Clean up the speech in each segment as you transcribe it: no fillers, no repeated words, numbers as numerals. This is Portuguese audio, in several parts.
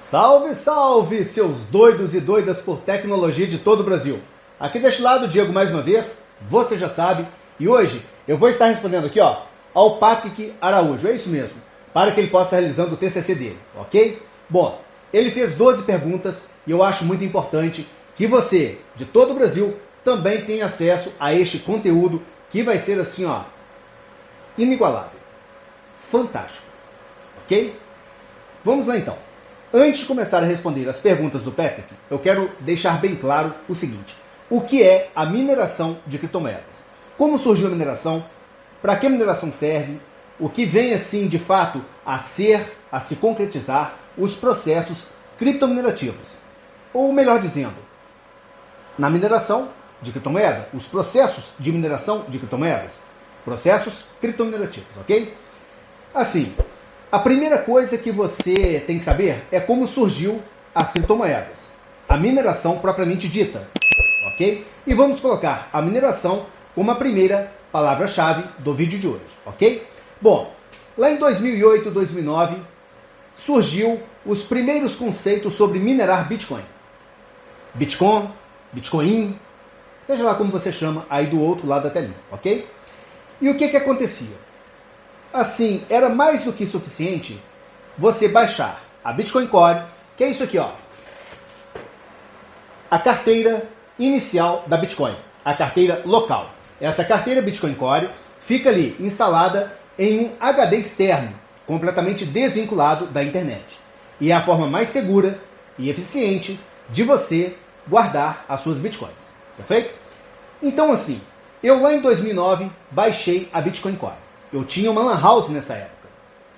Salve, salve, seus doidos e doidas por tecnologia de todo o Brasil. Aqui deste lado, Diego mais uma vez, você já sabe, e hoje eu vou estar respondendo aqui ao Patrick Araújo, é isso mesmo, para que ele possa estar realizando o TCC dele, ok? Bom, ele fez 12 perguntas e eu acho muito importante que você, de todo o Brasil, também tenha acesso a este conteúdo que vai ser assim, inigualável, fantástico, ok? Vamos lá então. Antes de começar a responder as perguntas do Patrick, eu quero deixar bem claro o seguinte: o que é a mineração de criptomoedas? Como surgiu a mineração? Para que a mineração serve? O que vem assim de fato a se concretizar os processos criptominerativos? Ou melhor dizendo, na mineração de criptomoeda, os processos de mineração de criptomoedas, processos criptominerativos, ok? Assim, a primeira coisa que você tem que saber é como surgiu as criptomoedas, a mineração propriamente dita, ok? E vamos colocar a mineração como a primeira palavra-chave do vídeo de hoje, ok? Bom, lá em 2008, 2009, surgiu os primeiros conceitos sobre minerar Bitcoin. Bitcoin, seja lá como você chama aí do outro lado da telinha, ok? E o que acontecia? Assim, era mais do que suficiente você baixar a Bitcoin Core, que é isso aqui, a carteira inicial da Bitcoin, a carteira local. Essa carteira Bitcoin Core fica ali instalada em um HD externo, completamente desvinculado da internet. E é a forma mais segura e eficiente de você guardar as suas Bitcoins, perfeito? Então assim, eu lá em 2009 baixei a Bitcoin Core. Eu tinha uma lan house nessa época,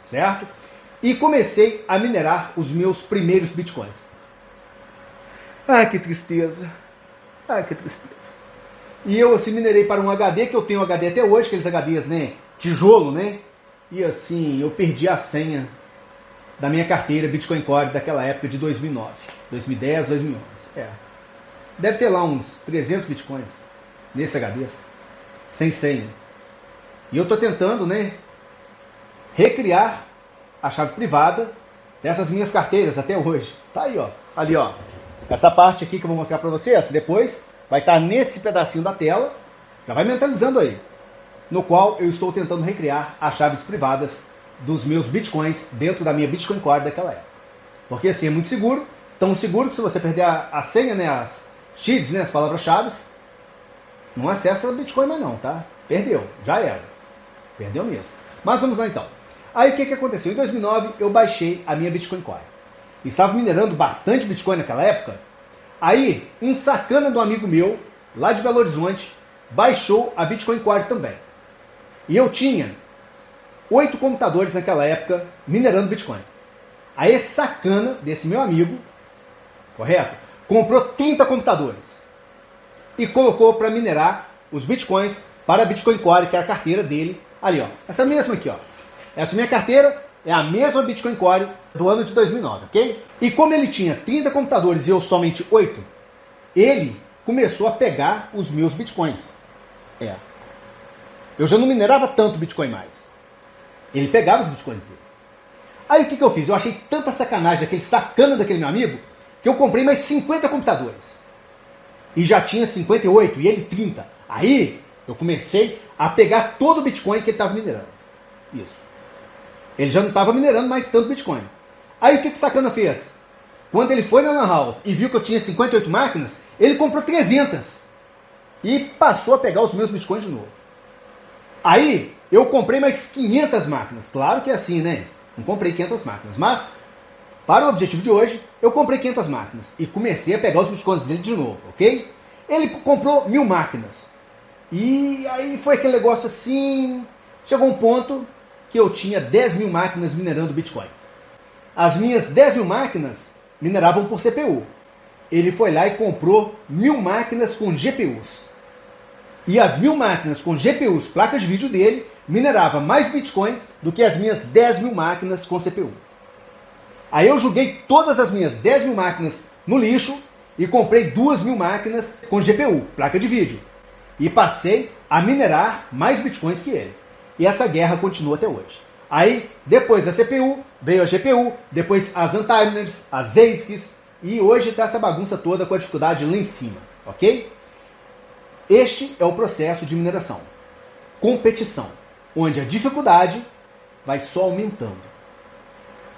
certo? E comecei a minerar os meus primeiros bitcoins. Ai, que tristeza. Ai, que tristeza. E eu assim minerei para um HD, que eu tenho HD até hoje, aqueles HDs, né? Tijolo, né? E assim, eu perdi a senha da minha carteira Bitcoin Core daquela época de 2009, 2010, 2011. Deve ter lá uns 300 bitcoins nesse HD, sem senha. E eu estou tentando, né, recriar a chave privada dessas minhas carteiras até hoje. Tá aí, ali, essa parte aqui que eu vou mostrar para vocês, depois vai estar nesse pedacinho da tela, já vai mentalizando aí, no qual eu estou tentando recriar as chaves privadas dos meus bitcoins dentro da minha Bitcoin Core daquela época. Porque assim é muito seguro, tão seguro que se você perder a senha, né, as seeds, né, as palavras-chave, não acessa o Bitcoin mais não, tá? Perdeu, já era. Perdeu mesmo. Mas vamos lá então. Aí o que aconteceu? Em 2009 eu baixei a minha Bitcoin Core. E estava minerando bastante Bitcoin naquela época. Aí um sacana do amigo meu, lá de Belo Horizonte, baixou a Bitcoin Core também. E eu tinha 8 computadores naquela época minerando Bitcoin. Aí esse sacana desse meu amigo, correto? Comprou 30 computadores. E colocou para minerar os Bitcoins para a Bitcoin Core, que é a carteira dele. Ali, essa mesma aqui, essa minha carteira é a mesma Bitcoin Core do ano de 2009, ok? E como ele tinha 30 computadores e eu somente 8, ele começou a pegar os meus Bitcoins. Eu já não minerava tanto Bitcoin mais. Ele pegava os Bitcoins dele. Aí o que eu fiz? Eu achei tanta sacanagem daquele sacana daquele meu amigo, que eu comprei mais 50 computadores. E já tinha 58 e ele 30. Aí eu comecei a pegar todo o Bitcoin que ele estava minerando. Isso. Ele já não estava minerando mais tanto Bitcoin. Aí o que o sacana fez? Quando ele foi na Lan House e viu que eu tinha 58 máquinas, ele comprou 300. E passou a pegar os meus Bitcoins de novo. Aí eu comprei mais 500 máquinas. Claro que é assim, né? Não comprei 500 máquinas. Mas, para o objetivo de hoje, eu comprei 500 máquinas. E comecei a pegar os Bitcoins dele de novo, ok? Ele comprou 1000 máquinas. E aí foi aquele negócio assim, chegou um ponto que eu tinha 10.000 máquinas minerando Bitcoin. As minhas 10.000 máquinas mineravam por CPU. Ele foi lá e comprou 1000 máquinas com GPUs. E as 1000 máquinas com GPUs, placas de vídeo dele, minerava mais Bitcoin do que as minhas 10.000 máquinas com CPU. Aí eu joguei todas as minhas 10.000 máquinas no lixo e comprei 2.000 máquinas com GPU, placa de vídeo. E passei a minerar mais Bitcoins que ele. E essa guerra continua até hoje. Aí, depois da CPU, veio a GPU, depois as Untimers, as ASICs, e hoje está essa bagunça toda com a dificuldade lá em cima, ok? Este é o processo de mineração. Competição, onde a dificuldade vai só aumentando,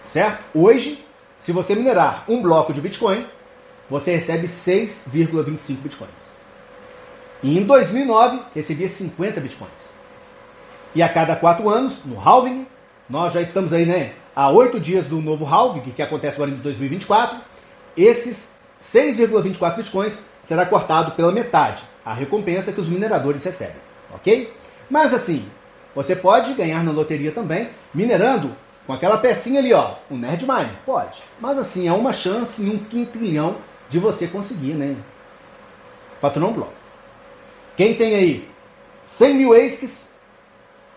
certo? Hoje, se você minerar um bloco de Bitcoin, você recebe 6,25 Bitcoins. E em 2009, recebia 50 Bitcoins. E a cada 4 anos, no halving, nós já estamos aí, né, há 8 dias do novo halving, que acontece agora em 2024, esses 6,24 Bitcoins será cortado pela metade, a recompensa que os mineradores recebem, ok? Mas assim, você pode ganhar na loteria também, minerando com aquela pecinha ali, ó, o Nerd Miner, pode. Mas assim, é uma chance em um quintilhão de você conseguir, né, faturar um bloco. Quem tem aí 100 mil ASICs,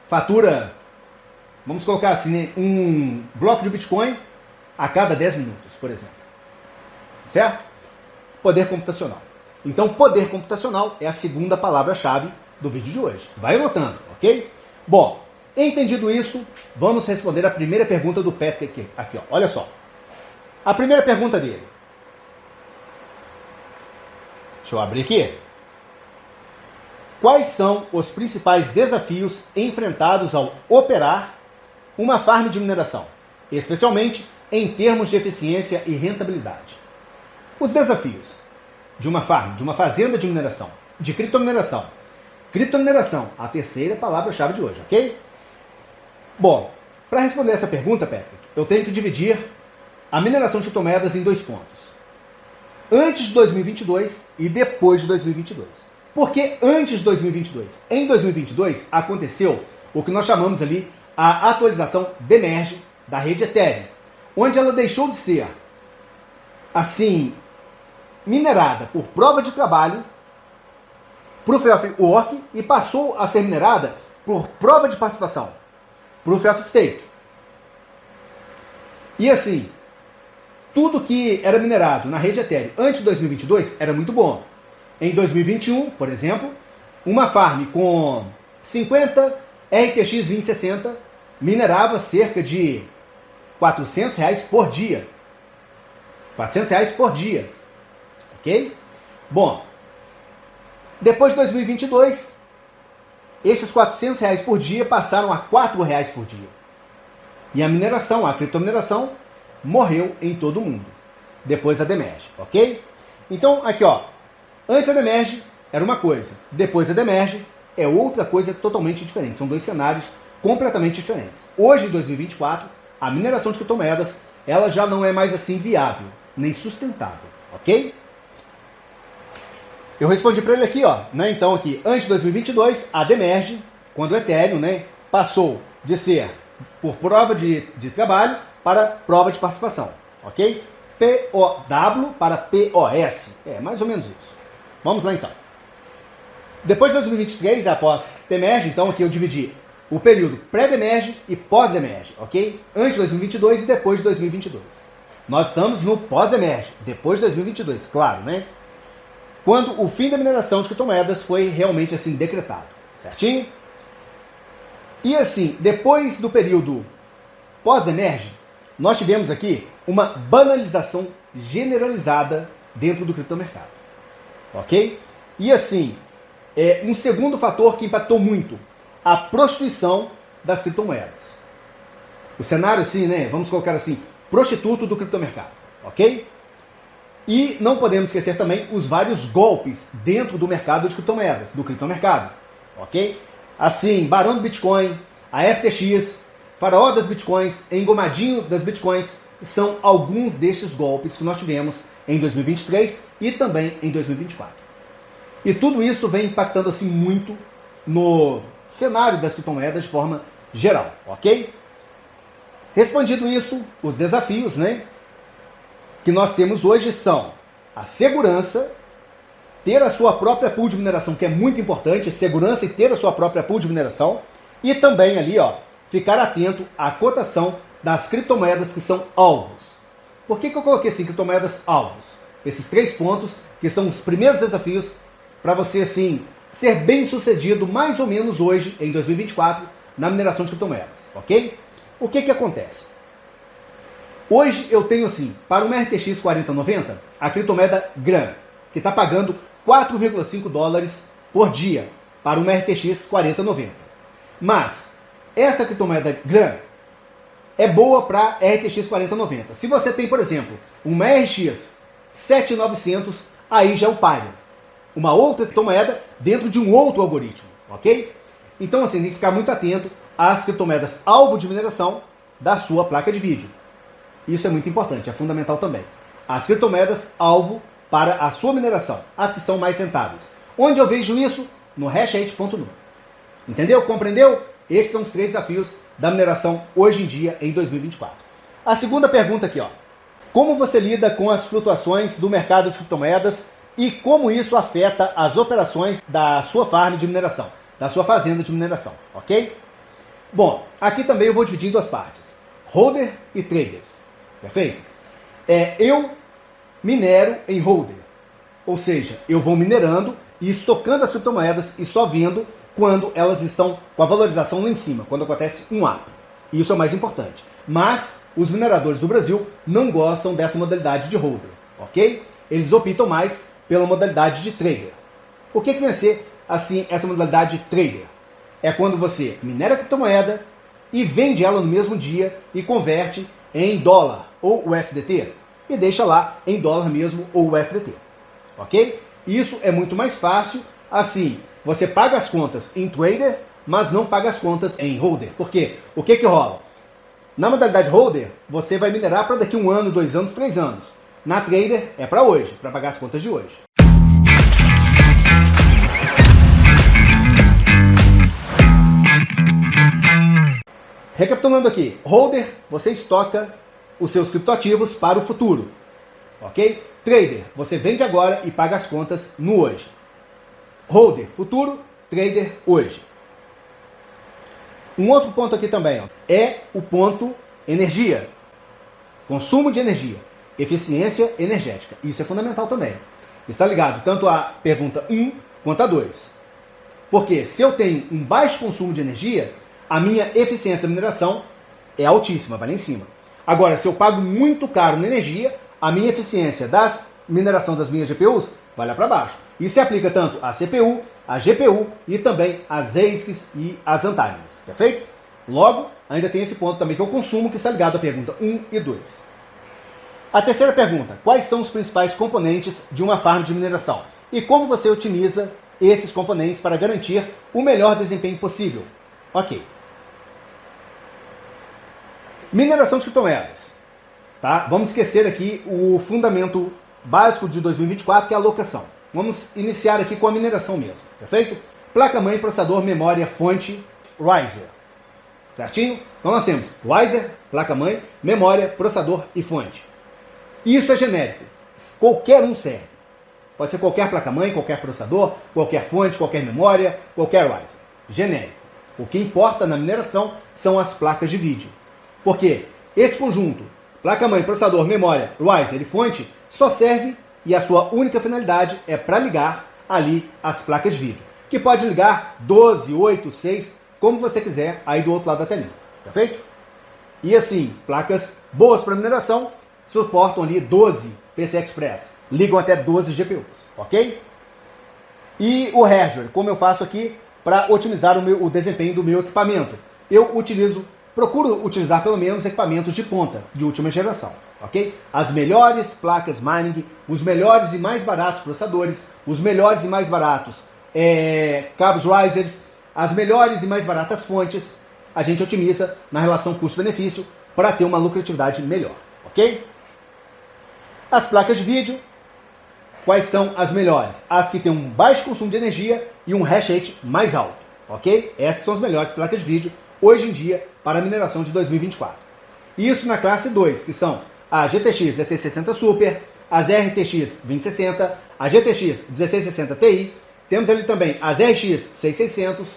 fatura, vamos colocar assim, né, um bloco de Bitcoin a cada 10 minutos, por exemplo. Certo? Poder computacional. Então, poder computacional é a segunda palavra-chave do vídeo de hoje. Vai anotando, ok? Bom, entendido isso, vamos responder a primeira pergunta do Patrick aqui, ó. Olha só. A primeira pergunta dele. Deixa eu abrir aqui. Quais são os principais desafios enfrentados ao operar uma farm de mineração, especialmente em termos de eficiência e rentabilidade? Os desafios de uma farm, de uma fazenda de mineração, de criptomineração. Criptomineração, a terceira palavra-chave de hoje, ok? Bom, para responder essa pergunta, Patrick, eu tenho que dividir a mineração de criptomoedas em 2 pontos. Antes de 2022 e depois de 2022. Por que antes de 2022? Em 2022 aconteceu o que nós chamamos ali a atualização Demerge da rede Ethereum, onde ela deixou de ser, assim, minerada por prova de trabalho, Proof of Work, e passou a ser minerada por prova de participação, Proof of Stake. E assim, tudo que era minerado na rede Ethereum antes de 2022 era muito bom. Em 2021, por exemplo, uma farm com 50 RTX 2060 minerava cerca de R$400 por dia. R$400 por dia. Ok? Bom, depois de 2022, esses R$400 por dia passaram a R$4 por dia. E a mineração, a criptomineração, morreu em todo o mundo. Depois a Demerge, ok? Então, aqui ó, antes a Demerge era uma coisa, depois a Demerge é outra coisa totalmente diferente. São 2 cenários completamente diferentes. Hoje, em 2024, a mineração de criptomoedas, ela já não é mais assim viável, nem sustentável, ok? Eu respondi para ele aqui, ó, né? Então aqui, antes de 2022, a Demerge, quando o Ethereum, né, passou de ser por prova de trabalho para prova de participação, ok? POW para POS, é mais ou menos isso. Vamos lá então. Depois de 2023, após Demerge, então aqui eu dividi o período pré-Demerge e pós-Demerge, ok? Antes de 2022 e depois de 2022. Nós estamos no pós-Demerge, depois de 2022, claro, né? Quando o fim da mineração de criptomoedas foi realmente assim decretado, certinho? E assim, depois do período pós-Demerge, nós tivemos aqui uma banalização generalizada dentro do criptomercado, ok? E assim, um segundo fator que impactou muito, a prostituição das criptomoedas. O cenário assim, né, vamos colocar assim, prostituto do criptomercado, ok? E não podemos esquecer também os vários golpes dentro do mercado de criptomoedas, do criptomercado, ok? Assim, Barão do Bitcoin, a FTX, Faraó das Bitcoins, Engomadinho das Bitcoins, são alguns destes golpes que nós tivemos em 2023 e também em 2024. E tudo isso vem impactando assim muito no cenário das criptomoedas de forma geral, ok? Respondido isso, os desafios, né, que nós temos hoje são a segurança, ter a sua própria pool de mineração, que é muito importante, segurança e ter a sua própria pool de mineração, e também ali, ó, ficar atento à cotação das criptomoedas que são alvos. Por que eu coloquei assim, criptomoedas alvos? Esses 3 pontos que são os primeiros desafios para você assim ser bem sucedido mais ou menos hoje, em 2024, na mineração de criptomoedas, ok? O que acontece? Hoje eu tenho assim, para uma RTX 4090, a criptomoeda GRAM, que está pagando 4,5 dólares por dia para uma RTX 4090. Mas essa criptomoeda GRAM é boa para RTX 4090. Se você tem, por exemplo, uma RX 7900, aí já é o páreo. Uma outra criptomoeda dentro de um outro algoritmo, ok? Então assim, tem que ficar muito atento às criptomoedas alvo de mineração da sua placa de vídeo. Isso é muito importante, é fundamental também. As criptomoedas alvo para a sua mineração, as que são mais rentáveis. Onde eu vejo isso? No Hashate.nu. Entendeu? Compreendeu? Esses são os 3 desafios da mineração hoje em dia, em 2024. A segunda pergunta aqui, ó. Como você lida com as flutuações do mercado de criptomoedas e como isso afeta as operações da sua farm de mineração, da sua fazenda de mineração, ok? Bom, aqui também eu vou dividir em 2 partes. Holder e traders. Perfeito? Eu minero em holder. Ou seja, eu vou minerando e estocando as criptomoedas e só vendo quando elas estão com a valorização lá em cima, quando acontece um up. Isso é o mais importante. Mas os mineradores do Brasil não gostam dessa modalidade de holder, ok? Eles optam mais pela modalidade de trader. O que vai ser, assim, essa modalidade de trader? É quando você minera a criptomoeda e vende ela no mesmo dia e converte em dólar ou USDT e deixa lá em dólar mesmo ou USDT, ok? Isso é muito mais fácil, assim, você paga as contas em trader, mas não paga as contas em holder. Por quê? O que rola? Na modalidade holder, você vai minerar para daqui 1 ano, 2 anos, 3 anos. Na trader, é para hoje, para pagar as contas de hoje. Recapitulando aqui, holder, você estoca os seus criptoativos para o futuro, ok? Trader, você vende agora e paga as contas no hoje. Holder, futuro, trader, hoje. Um outro ponto aqui também, ó, é o ponto energia. Consumo de energia, eficiência energética. Isso é fundamental também. Está ligado tanto à pergunta 1 quanto à 2. Porque se eu tenho um baixo consumo de energia, a minha eficiência da mineração é altíssima, vai lá em cima. Agora, se eu pago muito caro na energia, a minha eficiência da mineração das minhas GPUs vai lá para baixo. Isso se aplica tanto à CPU, à GPU e também às ASICs e às Untime's, perfeito? Logo, ainda tem esse ponto também que é o consumo, que está ligado à pergunta 1 e 2. A terceira pergunta, quais são os principais componentes de uma farm de mineração? E como você otimiza esses componentes para garantir o melhor desempenho possível? Ok. Mineração de criptomoedas. Tá? Vamos esquecer aqui o fundamento básico de 2024, que é a alocação. Vamos iniciar aqui com a mineração mesmo, perfeito? Placa-mãe, processador, memória, fonte, riser. Certinho? Então nós temos riser, placa-mãe, memória, processador e fonte. Isso é genérico. Qualquer um serve. Pode ser qualquer placa-mãe, qualquer processador, qualquer fonte, qualquer memória, qualquer riser. Genérico. O que importa na mineração são as placas de vídeo. Porque esse conjunto, placa-mãe, processador, memória, riser e fonte, só serve e a sua única finalidade é para ligar ali as placas de vídeo. Que pode ligar 12, 8, 6, como você quiser, aí do outro lado da telinha. Perfeito? E assim, placas boas para mineração suportam ali 12 PCI Express. Ligam até 12 GPUs, ok? E o hardware, como eu faço aqui para otimizar o desempenho do meu equipamento? Eu procuro utilizar pelo menos equipamentos de ponta, de última geração, ok? As melhores placas mining, os melhores e mais baratos processadores, os melhores e mais baratos cabos risers, as melhores e mais baratas fontes, a gente otimiza na relação custo-benefício para ter uma lucratividade melhor, ok? As placas de vídeo, quais são as melhores? As que têm um baixo consumo de energia e um hash rate mais alto, ok? Essas são as melhores placas de vídeo hoje em dia para a mineração de 2024. Isso na classe 2, que são a GTX 1660 Super, as RTX 2060, a GTX 1660 Ti, temos ali também as RX 6600,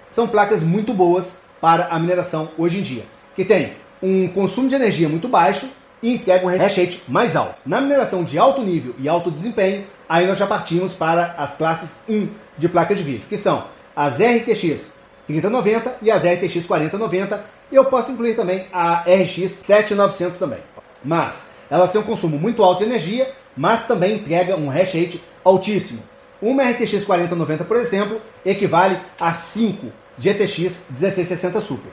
são placas muito boas para a mineração hoje em dia, que tem um consumo de energia muito baixo e entrega um hash rate mais alto. Na mineração de alto nível e alto desempenho, aí nós já partimos para as classes 1 de placa de vídeo, que são as RTX 3090 e as RTX 4090, e eu posso incluir também a RX 7900 também. mas elas têm um consumo muito alto de energia, mas também entrega um hash rate altíssimo. Uma RTX 4090, por exemplo, equivale a 5 GTX 1660 Super.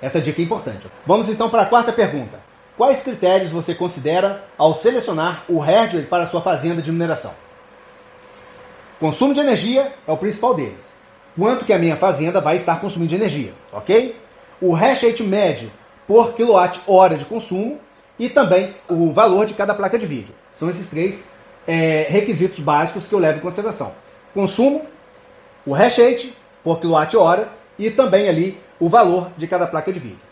Essa dica é importante. Vamos então para a quarta pergunta. Quais critérios você considera ao selecionar o hardware para a sua fazenda de mineração? Consumo de energia é o principal deles. Quanto que a minha fazenda vai estar consumindo de energia, ok? O hash rate médio por quilowatt-hora de consumo e também o valor de cada placa de vídeo. São esses três requisitos básicos que eu levo em consideração. Consumo, o hash rate por quilowatt-hora e também ali o valor de cada placa de vídeo.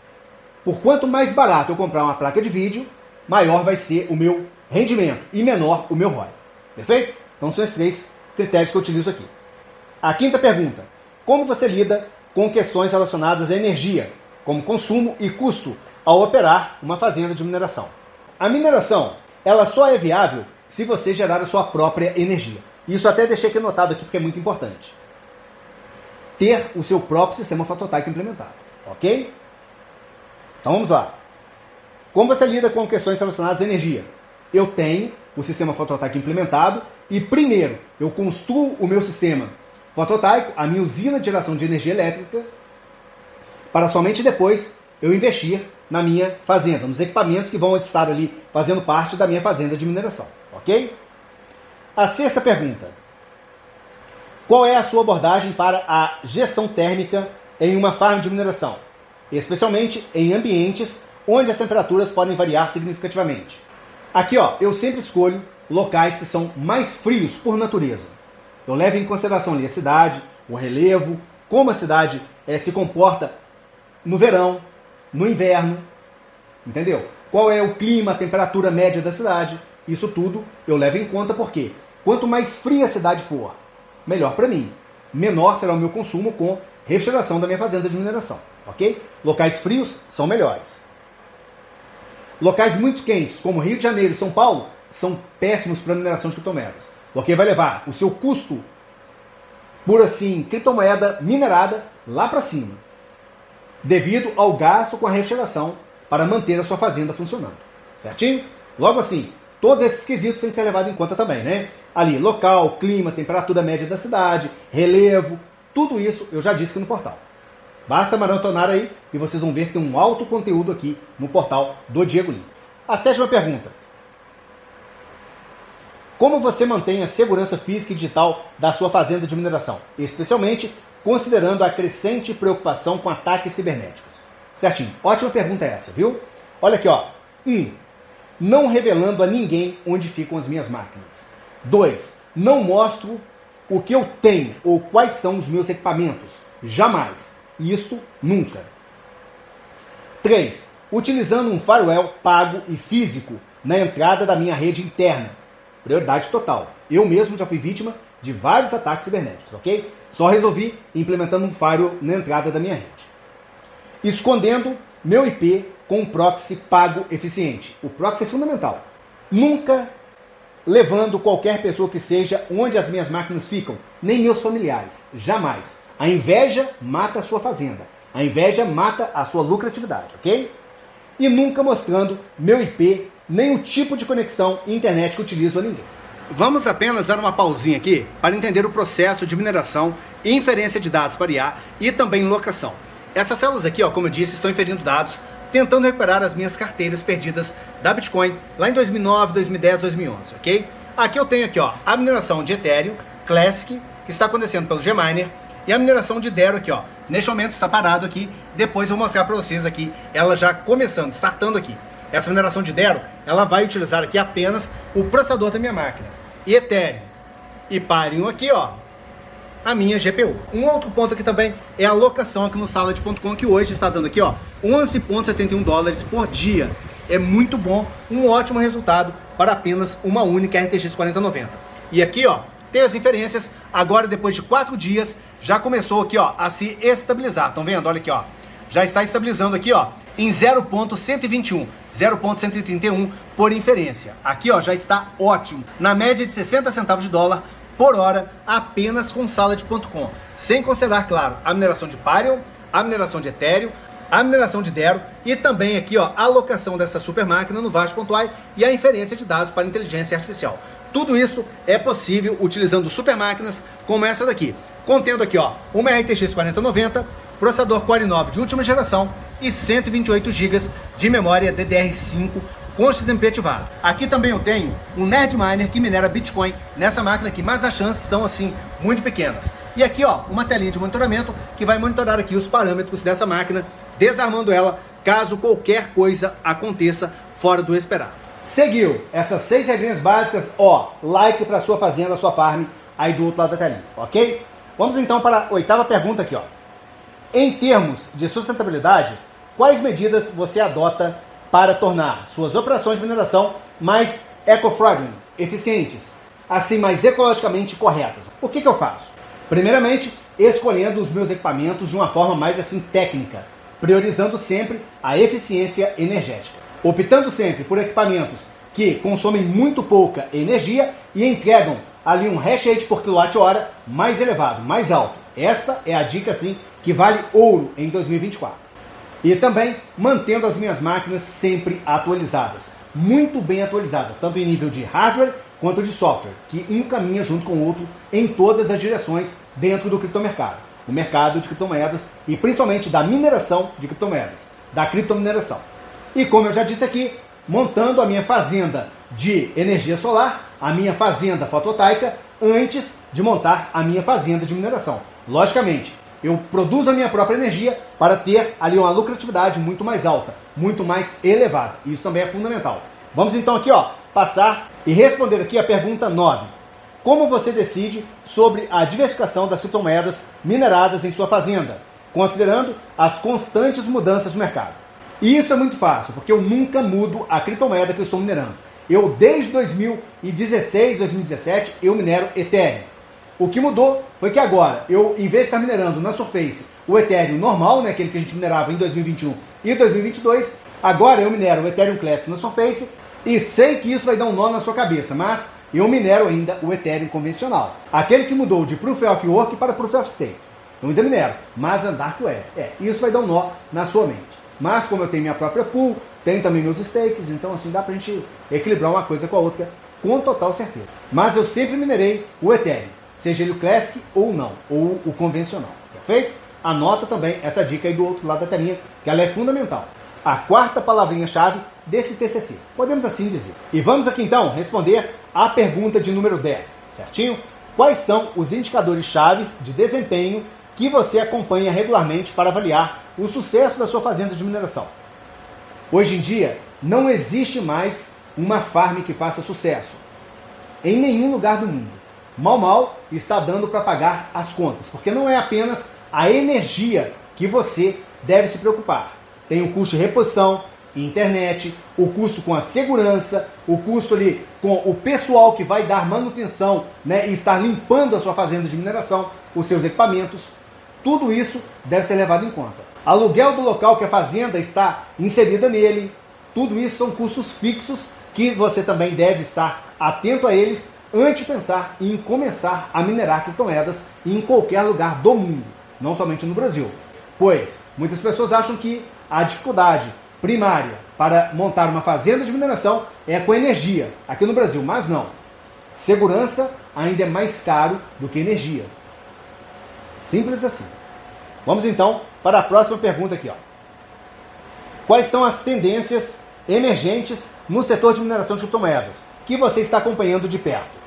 Por quanto mais barato eu comprar uma placa de vídeo, maior vai ser o meu rendimento e menor o meu ROI. Perfeito? Então são esses três critérios que eu utilizo aqui. A quinta pergunta. Como você lida com questões relacionadas à energia, como consumo e custo, ao operar uma fazenda de mineração? A mineração, ela só é viável se você gerar a sua própria energia. Isso até deixei aqui anotado aqui porque é muito importante. Ter o seu próprio sistema fotovoltaico implementado. Ok? Então vamos lá. Como você lida com questões relacionadas à energia? Eu tenho o sistema fotovoltaico implementado e primeiro eu construo o meu sistema fotovoltaico, a minha usina de geração de energia elétrica, para somente depois eu investir na minha fazenda, nos equipamentos que vão estar ali fazendo parte da minha fazenda de mineração. Ok? A sexta pergunta. Qual é a sua abordagem para a gestão térmica em uma farm de mineração? Especialmente em ambientes onde as temperaturas podem variar significativamente. Aqui, eu sempre escolho locais que são mais frios por natureza. Eu levo em consideração ali a cidade, o relevo, como a cidade se comporta no verão, no inverno, entendeu? Qual é o clima, a temperatura média da cidade. Isso tudo eu levo em conta porque quanto mais fria a cidade for, melhor para mim. Menor será o meu consumo com refrigeração da minha fazenda de mineração, ok? Locais frios são melhores. Locais muito quentes, como Rio de Janeiro e São Paulo, são péssimos para a mineração de criptomoedas, porque vai levar o seu custo por assim criptomoeda minerada lá para cima, devido ao gasto com a refrigeração para manter a sua fazenda funcionando, certinho? Logo assim, todos esses quesitos têm que ser levados em conta também, né? Ali, local, clima, temperatura média da cidade, relevo, tudo isso eu já disse aqui no portal. Basta maratonar aí e vocês vão ver que tem um alto conteúdo aqui no portal do Diego Lim. A sétima pergunta. Como você mantém a segurança física e digital da sua fazenda de mineração? Especialmente considerando a crescente preocupação com ataques cibernéticos. Certinho, ótima pergunta essa, viu? Olha aqui, 1. Não revelando a ninguém onde ficam as minhas máquinas. 2. Não mostro o que eu tenho ou quais são os meus equipamentos. Jamais. Isto nunca. 3. Utilizando um firewall pago e físico na entrada da minha rede interna. Prioridade total. Eu mesmo já fui vítima de vários ataques cibernéticos, ok? Só resolvi implementando um firewall na entrada da minha rede. Escondendo meu IP com um proxy pago eficiente. O proxy é fundamental. Nunca levando qualquer pessoa que seja onde as minhas máquinas ficam, nem meus familiares. Jamais. A inveja mata a sua fazenda. A inveja mata a sua lucratividade, ok? E nunca mostrando meu IP, nem o tipo de conexão e internet que utilizo a ninguém. Vamos apenas dar uma pausinha aqui para entender o processo de mineração, inferência de dados para IA e também locação. Essas células aqui, como eu disse, estão inferindo dados, tentando recuperar as minhas carteiras perdidas da Bitcoin lá em 2009, 2010, 2011, ok? Aqui eu tenho aqui, a mineração de Ethereum Classic, que está acontecendo pelo Gminer, e a mineração de Dero aqui, neste momento está parado aqui, depois eu vou mostrar para vocês aqui, ela já começando, startando aqui. Essa mineração de Dero, ela vai utilizar aqui apenas o processador da minha máquina. E Ethereum e Parium aqui, a minha GPU. Um outro ponto aqui também é a locação aqui no Salad.com, que hoje está dando aqui, 11,71 dólares por dia. É muito bom, um ótimo resultado para apenas uma única RTX 4090. E aqui, tem as inferências, agora depois de 4 dias, já começou aqui, a se estabilizar. Estão vendo? Olha aqui, já está estabilizando aqui, em 0.121, 0.131 por inferência. Aqui, já está ótimo, na média de 60 centavos de dólar por hora, apenas com Salad.com. Sem considerar, claro, a mineração de Parium, a mineração de Ethereum, a mineração de Dero e também aqui ó, a alocação dessa super máquina no Vast.ai e a inferência de dados para inteligência artificial. Tudo isso é possível utilizando super máquinas como essa daqui, contendo aqui ó, uma RTX 4090, processador Core i9 de última geração e 128 GB de memória DDR5 com XMP ativado. Aqui também eu tenho um Nerd Miner que minera Bitcoin nessa máquina aqui, mas as chances são assim muito pequenas. E aqui ó, uma telinha de monitoramento que vai monitorar aqui os parâmetros dessa máquina, desarmando ela caso qualquer coisa aconteça fora do esperado. Seguiu essas 6 regrinhas básicas, ó, like para sua fazenda, sua farm, aí do outro lado da telinha, ok? Vamos então para a 8ª pergunta aqui, ó. Em termos de sustentabilidade, quais medidas você adota para tornar suas operações de mineração mais eco-friendly, eficientes, assim mais ecologicamente corretas? O que eu faço? Primeiramente, escolhendo os meus equipamentos de uma forma mais assim técnica, priorizando sempre a eficiência energética, optando sempre por equipamentos que consomem muito pouca energia e entregam ali um hash rate por quilowatt-hora mais elevado, mais alto. Esta é a dica assim que vale ouro em 2024. E também mantendo as minhas máquinas sempre atualizadas, muito bem atualizadas, tanto em nível de hardware quanto de software, que um caminha junto com o outro em todas as direções dentro do criptomercado. O mercado de criptomoedas e principalmente da mineração de criptomoedas, da criptomineração. E como eu já disse aqui, montando a minha fazenda de energia solar, a minha fazenda fotovoltaica, antes de montar a minha fazenda de mineração. Logicamente, eu produzo a minha própria energia para ter ali uma lucratividade muito mais alta, muito mais elevada. Isso também é fundamental. Vamos então aqui ó, passar e responder aqui a pergunta 9. Como você decide sobre a diversificação das criptomoedas mineradas em sua fazenda, considerando as constantes mudanças do mercado? E isso é muito fácil, porque eu nunca mudo a criptomoeda que eu estou minerando. Eu, desde 2016, 2017, eu minero Ethereum. O que mudou foi que agora, eu, em vez de estar minerando na Surface o Ethereum normal, né, aquele que a gente minerava em 2021 e 2022, agora eu minero o Ethereum Classic na Surface e sei que isso vai dar um nó na sua cabeça, mas eu minero ainda o Ethereum convencional. Aquele que mudou de Proof of Work para Proof of Stake. Eu ainda minero, mas a Dark Web. Isso vai dar um nó na sua mente. Mas como eu tenho minha própria pool, tenho também meus stakes, então assim dá pra gente equilibrar uma coisa com a outra com total certeza. Mas eu sempre minerei o Ethereum, seja ele o Classic ou não, ou o convencional, perfeito? Anota também essa dica aí do outro lado da telinha, que ela é fundamental. A 4ª palavrinha-chave desse TCC, podemos assim dizer. E vamos aqui então responder a pergunta de número 10, certinho? Quais são os indicadores chaves de desempenho que você acompanha regularmente para avaliar o sucesso da sua fazenda de mineração? Hoje em dia, não existe mais uma farm que faça sucesso em nenhum lugar do mundo. Mal está dando para pagar as contas, porque não é apenas a energia que você deve se preocupar. Tem o custo de reposição, internet, o custo com a segurança, o custo ali com o pessoal que vai dar manutenção, né, e estar limpando a sua fazenda de mineração, os seus equipamentos. Tudo isso deve ser levado em conta. Aluguel do local que a fazenda está inserida nele, tudo isso são custos fixos que você também deve estar atento a eles antes de pensar em começar a minerar criptomoedas em qualquer lugar do mundo, não somente no Brasil. Pois muitas pessoas acham que a dificuldade primária para montar uma fazenda de mineração é com energia aqui no Brasil, mas não. Segurança ainda é mais caro do que energia. Simples assim. Vamos então para a próxima pergunta aqui, ó. Quais são as tendências emergentes no setor de mineração de criptomoedas que você está acompanhando de perto?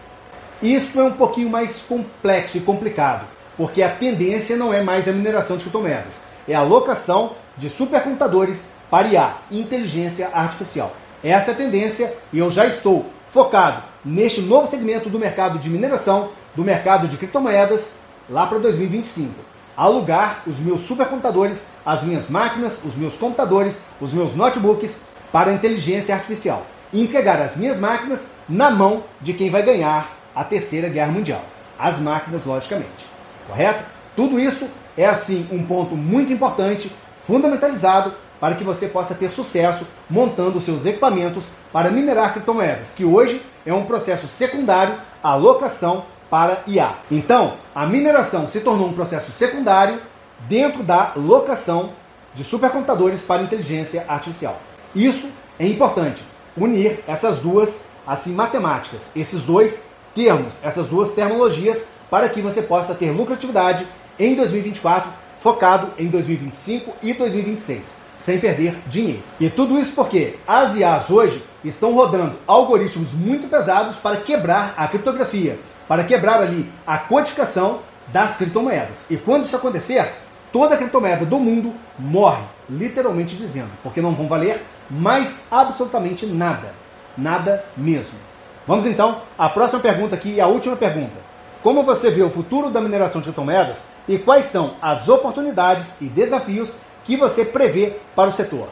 Isso é um pouquinho mais complexo e complicado, porque a tendência não é mais a mineração de criptomoedas, é a alocação de supercomputadores para IA, inteligência artificial. Essa é a tendência e eu já estou focado neste novo segmento do mercado de mineração, do mercado de criptomoedas, lá para 2025. Alugar os meus supercomputadores, as minhas máquinas, os meus computadores, os meus notebooks para a inteligência artificial. E entregar as minhas máquinas na mão de quem vai ganhar a Terceira Guerra Mundial. As máquinas, logicamente. Correto? Tudo isso é, assim, um ponto muito importante, fundamentalizado, para que você possa ter sucesso montando os seus equipamentos para minerar criptomoedas, que hoje é um processo secundário à alocação para IA. Então, a mineração se tornou um processo secundário dentro da locação de supercomputadores para inteligência artificial. Isso é importante, unir essas duas matemáticas, esses dois termos, essas duas terminologias, para que você possa ter lucratividade em 2024, focado em 2025 e 2026, sem perder dinheiro. E tudo isso porque as IAs hoje estão rodando algoritmos muito pesados para quebrar a criptografia, para quebrar ali a codificação das criptomoedas. E quando isso acontecer, toda a criptomoeda do mundo morre, literalmente dizendo, porque não vão valer mais absolutamente nada. Nada mesmo. Vamos então à próxima pergunta aqui e a última pergunta. Como você vê o futuro da mineração de criptomoedas e quais são as oportunidades e desafios que você prevê para o setor?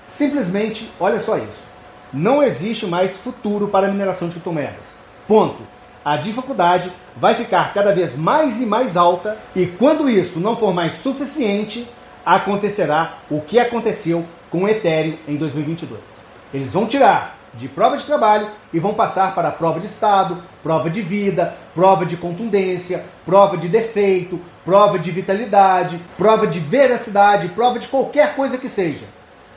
Simplesmente, olha só isso. Não existe mais futuro para a mineração de criptomoedas. Ponto. A dificuldade vai ficar cada vez mais e mais alta e quando isso não for mais suficiente, acontecerá o que aconteceu com o Ethereum em 2022. Eles vão tirar de prova de trabalho e vão passar para a prova de estado, prova de vida, prova de contundência, prova de defeito, prova de vitalidade, prova de veracidade, prova de qualquer coisa que seja.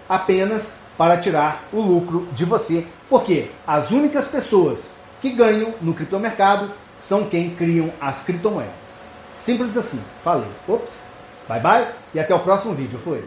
Apenas para tirar o lucro de você, porque as únicas pessoas que ganham no criptomercado são quem criam as criptomoedas. Simples assim. Falei. Ops. Bye bye e até o próximo vídeo. Fui.